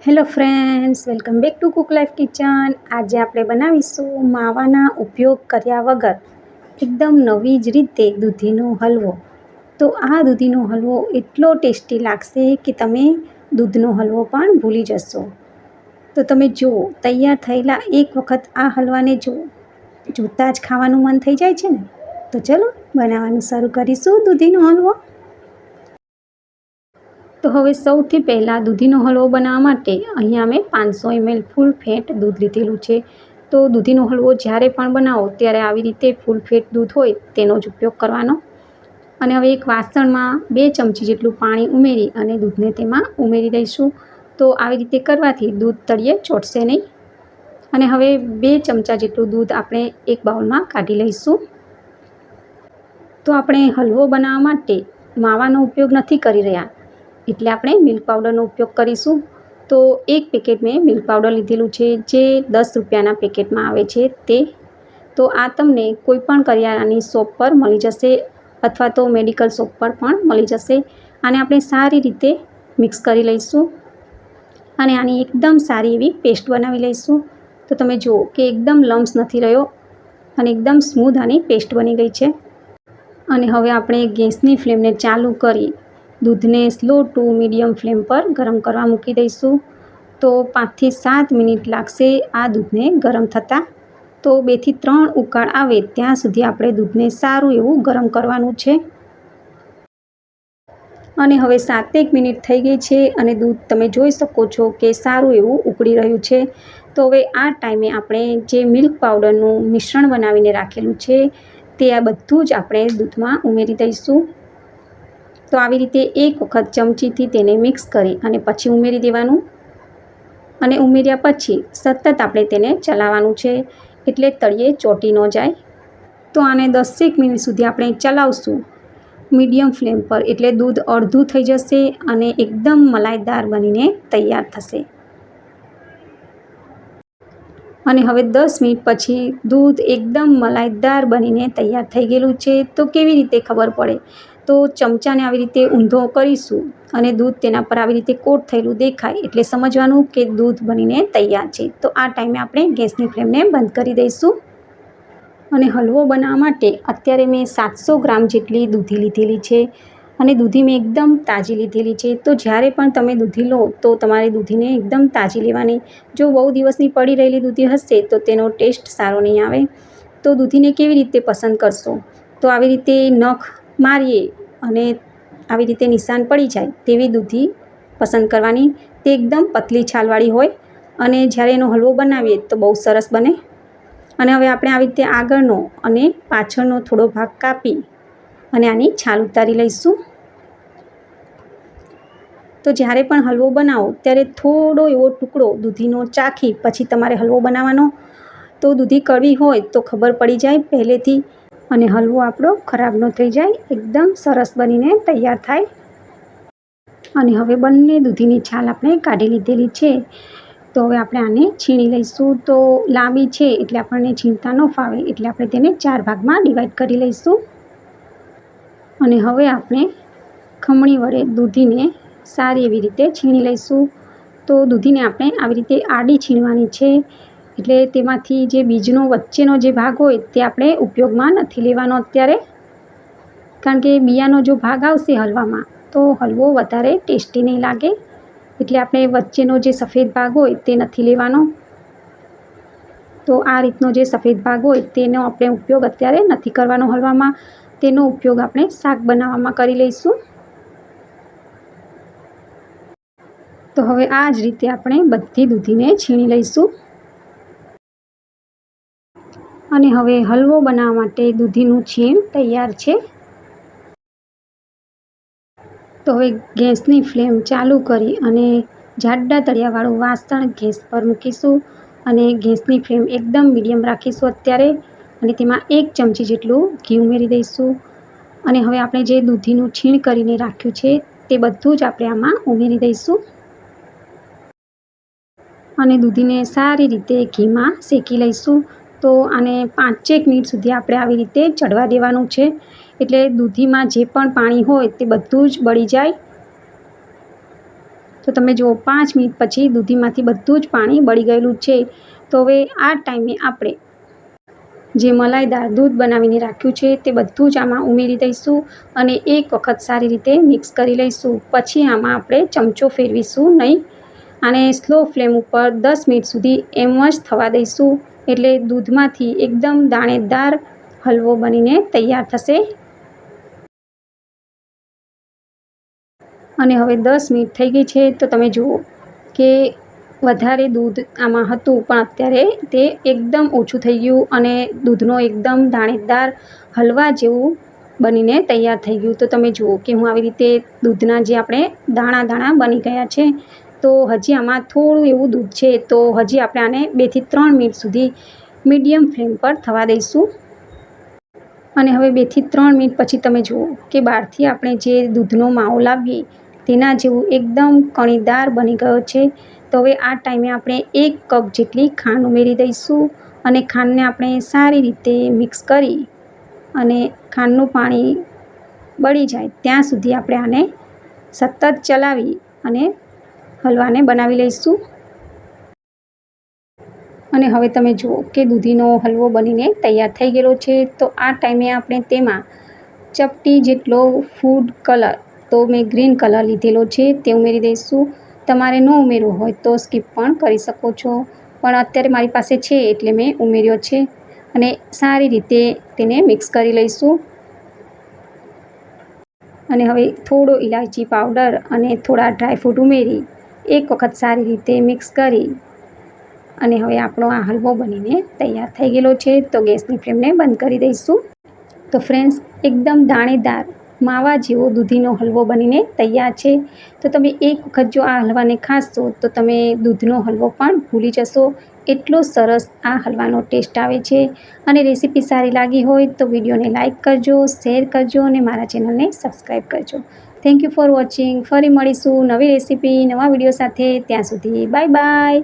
Hello friends, welcome back to cook life kitchen. આજે આપણે બનાવીશું માવાના ઉપયોગ કર્યા વગર એકદમ નવી જ રીતે દૂધીનો હલવો. તો આ દૂધીનો હલવો એટલો ટેસ્ટી લાગશે કે તમે દૂધનો હલવો પણ ભૂલી જશો. તો તમે જુઓ, તૈયાર થયેલા એક વખત આ હલવાને જોતાં જ ખાવાનું મન થઈ જાય છે ને. તો ચલો બનાવવાનું શરૂ કરીશું દૂધીનો હલવો. તો હવે સૌથી પહેલાં દૂધીનો હલવો બનાવવા માટે અહીંયા મેં 500 ml ફૂલ ફેટ દૂધ લીધેલું છે. તો દૂધીનો હલવો જ્યારે પણ બનાવો ત્યારે આવી રીતે ફૂલ ફેટ દૂધ હોય તેનો જ ઉપયોગ કરવાનો. અને હવે એક વાસણમાં 2 ચમચી જેટલું પાણી ઉમેરી અને દૂધને તેમાં ઉમેરી દઈશું. તો આવી રીતે કરવાથી દૂધ તળિયે ચોંટશે નહીં. અને હવે 2 ચમચા જેટલું દૂધ આપણે એક બાઉલમાં કાઢી લઈશું. તો આપણે હલવો બનાવવા માટે માવાનો ઉપયોગ નથી કરી રહ્યા, એટલે આપણે મિલ્ક પાવડરનો ઉપયોગ કરીશું. તો 1 પેકેટ મેં મિલ્ક પાવડર લીધેલું છે, જે 10 રૂપિયાના પેકેટમાં આવે છે તે. તો આ તમને કોઈપણ કરિયાણાની શોપ પર મળી જશે અથવા તો મેડિકલ શોપ પર પણ મળી જશે. આને આપણે સારી રીતે મિક્સ કરી લઈશું અને આની એકદમ સારી એવી પેસ્ટ બનાવી લઈશું. તો તમે જુઓ કે એકદમ લમ્સ નથી રહ્યો અને એકદમ સ્મૂધ આની પેસ્ટ બની ગઈ છે. અને હવે આપણે ગેસની ફ્લેમને ચાલુ કરી દૂધને સ્લો ટુ મીડિયમ ફ્લેમ પર ગરમ કરવા મૂકી દઈશું. તો 5 થી 7 મિનિટ લાગશે આ દૂધને ગરમ થતાં. તો 2 થી 3 ઉકાળ આવે ત્યાં સુધી આપણે દૂધને સારું એવું ગરમ કરવાનું છે. અને હવે 7 મિનિટ થઈ ગઈ છે અને દૂધ તમે જોઈ શકો છો કે સારું એવું ઉકળી રહ્યું છે. તો હવે આ ટાઈમે આપણે જે મિલ્ક પાવડરનું મિશ્રણ બનાવીને રાખેલું છે તે આ બધું જ આપણે દૂધમાં ઉમેરી દઈશું. તો આવી રીતે એક વખત ચમચીથી તેને મિક્સ કરી અને પછી ઉમેરી દેવાનું. અને ઉમેર્યા પછી સતત આપણે તેને ચલાવવાનું છે, એટલે તળિયે ચોંટી ન જાય. તો આને 10 મિનિટ સુધી આપણે ચલાવશું મીડિયમ ફ્લેમ પર, એટલે દૂધ અડધું થઈ જશે અને એકદમ મલાઈદાર બનીને તૈયાર થશે. અને હવે 10 મિનિટ પછી દૂધ એકદમ મલાઈદાર બનીને તૈયાર થઈ ગયેલું છે. તો કેવી રીતે ખબર પડે? તો ચમચાને આવી રીતે ઊંધો કરીશું અને દૂધ તેના પર આવી રીતે કોટ થયેલું દેખાય એટલે સમજવાનું કે દૂધ બનીને તૈયાર છે. તો આ ટાઈમે આપણે ગેસની ફ્લેમને બંધ કરી દઈશું. અને હલવો બનાવવા માટે અત્યારે મેં 700 ગ્રામ જેટલી દૂધી લીધેલી છે અને દૂધી મેં એકદમ તાજી લીધેલી છે. તો જ્યારે પણ તમે દૂધી લો તો તમારે દૂધીને એકદમ તાજી લેવાની. જો બહુ દિવસની પડી રહેલી દૂધી હશે તો તેનો ટેસ્ટ સારો નહીં આવે. તો દૂધીને કેવી રીતે પસંદ કરશો? તો આવી રીતે નખ મારીએ અને આવી રીતે નિશાન પડી જાય તેવી દૂધી પસંદ કરવાની. તે એકદમ પતલી છાલવાળી હોય અને જ્યારે એનો હલવો બનાવીએ તો બહુ સરસ બને. અને હવે આપણે આવી રીતે આગળનો અને પાછળનો થોડો ભાગ કાપી અને આની છાલ ઉતારી લઈશું. તો જ્યારે પણ હલવો બનાવો ત્યારે થોડો એવો ટુકડો દૂધીનો ચાખી પછી તમારે હલવો બનાવવાનો. તો દૂધી કડવી હોય તો ખબર પડી જાય પહેલેથી, અને હલવો આપણો ખરાબ ન થઈ જાય, એકદમ સરસ બનીને તૈયાર થાય. અને હવે બંને દૂધીની છાલ આપણે કાઢી લીધેલી છે. તો હવે આપણે આને છીણી લઈશું. તો લાંબી છે એટલે આપણને છીણતા ન ફાવે, એટલે આપણે તેને 4 ભાગમાં ડિવાઈડ કરી લઈશું. અને હવે આપણે ખમણી વડે દૂધીને સારી એવી રીતે છીણી લઈશું. તો દૂધીને આપણે આવી રીતે આડી છીણવાની છે, એટલે તેમાંથી જે બીજનો વચ્ચેનો જે ભાગ હોય તે આપણે ઉપયોગમાં નથી લેવાનો અત્યારે, કારણ કે બિયાનો જો ભાગ આવશે હલવામાં તો હલવો વધારે ટેસ્ટી નહીં લાગે. એટલે આપણે વચ્ચેનો જે સફેદ ભાગ હોય તે નથી લેવાનો. તો આ રીતનો જે સફેદ ભાગ હોય તેનો આપણે ઉપયોગ અત્યારે નથી કરવાનો હલવામાં. તેનો ઉપયોગ આપણે શાક બનાવવામાં કરી લઈશું. તો હવે આ જ રીતે આપણે બધી દૂધીને છીણી લઈશું. અને હવે હલવો બનાવવા માટે દૂધીનું છીણ તૈયાર છે. તો હવે ગેસની ફ્લેમ ચાલુ કરી અને જાડા તળિયાવાળું વાસણ ગેસ પર મૂકીશું અને ગેસની ફ્લેમ એકદમ મીડિયમ રાખીશું અત્યારે. અને તેમાં 1 ચમચી જેટલું ઘી ઉમેરી દઈશું. અને હવે આપણે જે દૂધીનું છીણ કરીને રાખ્યું છે તે બધું જ આપણે આમાં ઉમેરી દઈશું. અને દૂધીને સારી રીતે ઘીમાં શેકી લઈશું. તો આને 5 મિનિટ સુધી આપણે આવી રીતે ચડવા દેવાનું છે, એટલે દૂધીમાં જે પણ પાણી હોય તે બધું જ બળી જાય. તો તમે જુઓ 5 મિનિટ પછી દૂધીમાંથી બધું જ પાણી બળી ગયેલું છે. તો હવે આ ટાઈમે આપણે જે મલાઈદાર દૂધ બનાવીને રાખ્યું છે તે બધું જ આમાં ઉમેરી દઈશું અને એક વખત સારી રીતે મિક્સ કરી લઈશું. પછી આમાં આપણે ચમચો ફેરવીશું નહીં. આને સ્લો ફ્લેમ ઉપર 10 મિનિટ સુધી એમ જ થવા દઈશું. એટલે દૂધમાંથી એકદમ દાણેદાર હલવો બનીને તૈયાર થશે. અને હવે 10 મિનિટ થઈ ગઈ છે તો તમે જુઓ કે વધારે દૂધ આમાં હતું પણ અત્યારે તે એકદમ ઓછું થઈ ગયું અને દૂધનો એકદમ દાણેદાર હલવા જેવું બનીને તૈયાર થઈ ગયું. તો તમે જુઓ કે હું આવી રીતે દૂધના જે આપણે દાણા બની ગયા છે. તો હજી આમાં થોડું એવું દૂધ છે તો હજી આપણે આને 2 થી 3 મિનિટ સુધી મીડિયમ ફ્લેમ પર થવા દઈશું. અને હવે 2 થી 3 મિનિટ પછી તમે જુઓ કે બહારથી આપણે જે દૂધનો માવો લાવીએ તેના જેવું એકદમ કણીદાર બની ગયો છે. તો હવે આ ટાઈમે આપણે 1 કપ જેટલી ખાંડ ઉમેરી દઈશું અને ખાંડને આપણે સારી રીતે મિક્સ કરી અને ખાંડનું પાણી બળી જાય ત્યાં સુધી આપણે આને સતત ચલાવી અને હલવાને બનાવી લઈશું. અને હવે તમે જુઓ કે દૂધીનો હલવો બનીને તૈયાર થઈ ગયેલો છે. તો આ ટાઈમે આપણે તેમાં ચપટી જેટલો ફૂડ કલર, તો મેં ગ્રીન કલર લીધેલો છે તે ઉમેરી દઈશું. તમારે ન ઉમેરવો હોય તો સ્કીપ પણ કરી શકો છો, પણ અત્યારે મારી પાસે છે એટલે મેં ઉમેર્યો છે. અને સારી રીતે તેને મિક્સ કરી લઈશું. અને હવે થોડો ઇલાયચી પાવડર અને થોડા ડ્રાયફ્રૂટ ઉમેરી એક વખત સારી રીતે મિક્સ કરી અને હવે આપણો આ હલવો બનીને તૈયાર થઈ ગયેલો છે. તો ગેસની ફ્લેમને બંધ કરી દઈશું. તો ફ્રેન્ડ્સ, એકદમ દાણેદાર માવા જેવો દૂધીનો હલવો બનીને તૈયાર છે. તો તમે એક વખત જો આ હલવાને ખાશો તો તમે દૂધનો હલવો પણ ભૂલી જશો. એટલો સરસ આ હલવાનો ટેસ્ટ આવે છે. અને રેસીપી સારી લાગી હોય તો વિડીયોને લાઇક કરજો, શેર કરજો અને મારા ચેનલને સબસ્ક્રાઈબ કરજો. Thank you for watching. ફરી મળીશું નવી રેસીપી, નવા વિડીયો સાથે. ત્યાં સુધી બાય બાય.